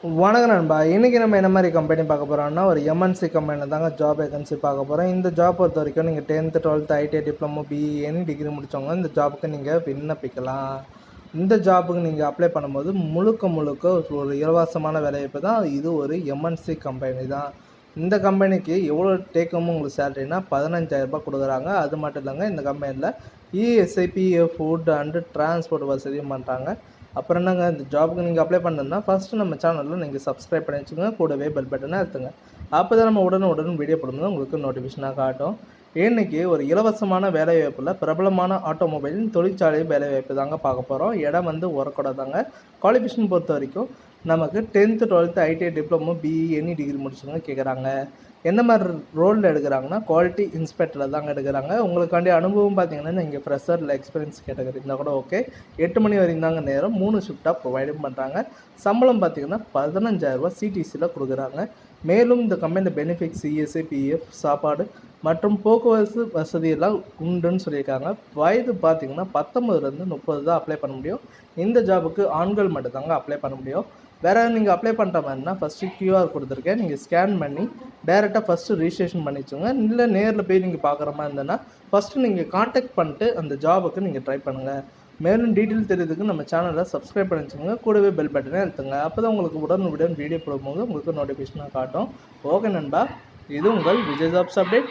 வணக்கம் நண்பா. இன்றைக்கி நம்ம என்ன மாதிரி கம்பெனி பார்க்க போகிறோம்னா, ஒரு எம்என்சி கம்பெனியில் தாங்க ஜாப் வேகன்சி பார்க்க போகிறோம். இந்த ஜாப் பொறுத்த வரைக்கும் நீங்கள் 10th 12th ITI diploma BE any degree முடித்தவங்க இந்த ஜாபுக்கு நீங்கள் விண்ணப்பிக்கலாம். இந்த ஜாபுக்கு நீங்கள் அப்ளை பண்ணும்போது முழுக்க ஒரு இலவசமான வேலைவாய்ப்பு தான். இது ஒரு எம்என்சி கம்பெனி தான். இந்த கம்பெனிக்கு எவ்வளோ டேக்கமும் உங்களுக்கு சேலரினா 15,000 கொடுக்குறாங்க. அது மட்டும் இல்லைங்க, இந்த கம்பெனியில் ESI, PF, food and transport வசதியும் பண்ணுறாங்க. அப்புறம் என்னங்க, இந்த ஜாபுக்கு நீங்கள் அப்ளை பண்ணணும்னா ஃபஸ்ட்டு நம்ம சேனலில் நீங்கள் சப்ஸ்கிரைப் பண்ணி வச்சுக்கோங்க. கூடவே பெல் பட்டனை அழுத்துங்க. அப்போ தான் நம்ம உடனுக்குடன் வீடியோ போடும்போது உங்களுக்கு நோட்டிஃபிகேஷனாக காட்டும். இன்றைக்கி ஒரு இலவசமான வேலைவாய்ப்பில் பிரபலமான ஆட்டோமொபைலின் தொழிற்சாலை வேலைவாய்ப்பு தாங்க பார்க்க போகிறோம். இடம் வந்து உரக்கூட தாங்க. குவாலிஃபிகேஷன் பொறுத்த வரைக்கும் நமக்கு 10th 12th ITI diploma BE any degree முடிச்சவங்க கேட்குறாங்க. எந்த மாதிரி ரோலில் எடுக்கிறாங்கன்னா, குவாலிட்டி இன்ஸ்பெக்டரில் தாங்க எடுக்கிறாங்க. உங்களுக்காண்டி அனுபவம் பார்த்தீங்கன்னா, நீங்கள் ஃப்ரெஷர் இல்லை எக்ஸ்பீரியன்ஸ் கேட்டகரி இருந்தால் கூட ஓகே. 8 மணி வரைக்கும் தாங்க நேரம். 3 ஷிஃப்டாக ப்ரொவைடும் பண்ணுறாங்க. சம்பளம் பார்த்தீங்கன்னா 15,000 சிடிசியில் கொடுக்குறாங்க. மேலும் இந்த கம்பெனியில் பெனிஃபிட்ஸ் இஎஸ்ஐ, பிஎஃப், சாப்பாடு மற்றும் போக்குவரத்து வசதியெல்லாம் உண்டுன்னு சொல்லியிருக்காங்க. வயது பார்த்தீங்கன்னா 19லேருந்து 30 தான் அப்ளை பண்ண முடியும். இந்த ஜாபுக்கு ஆண்கள் மட்டும் தாங்க அப்ளை பண்ண முடியும். வேறு நீங்கள் அப்ளை பண்ணுற மாதிரினா ஃபஸ்ட்டு QR கொடுத்துருக்கேன், நீங்கள் ஸ்கேன் பண்ணி டேரெக்டாக ஃபஸ்ட்டு ரிஜிஸ்ட்ரேஷன் பண்ணி வச்சுங்க. இல்லை நேரில் போய் நீங்கள் பார்க்குற மாதிரி இருந்ததுன்னா ஃபஸ்ட்டு நீங்கள் காண்டாக்ட் பண்ணிட்டு அந்த ஜாபுக்கு நீங்கள் ட்ரை பண்ணுங்கள். மேலும் டீட்டெயில் தெரியுறதுக்கு நம்ம சேனலை சப்ஸ்கிரைப் பண்ணி வச்சுக்கோங்க. கூடவே பெல் பட்டனே அழுத்துங்க. அப்போ தான் உங்களுக்கு உடனுக்குடன் வீடியோ போடும்போது உங்களுக்கு நோட்டிஃபிகேஷனாக காட்டும். ஓகே நண்பா, இது உங்கள் விஜய் ஜாப்ஸ் அப்டேட்.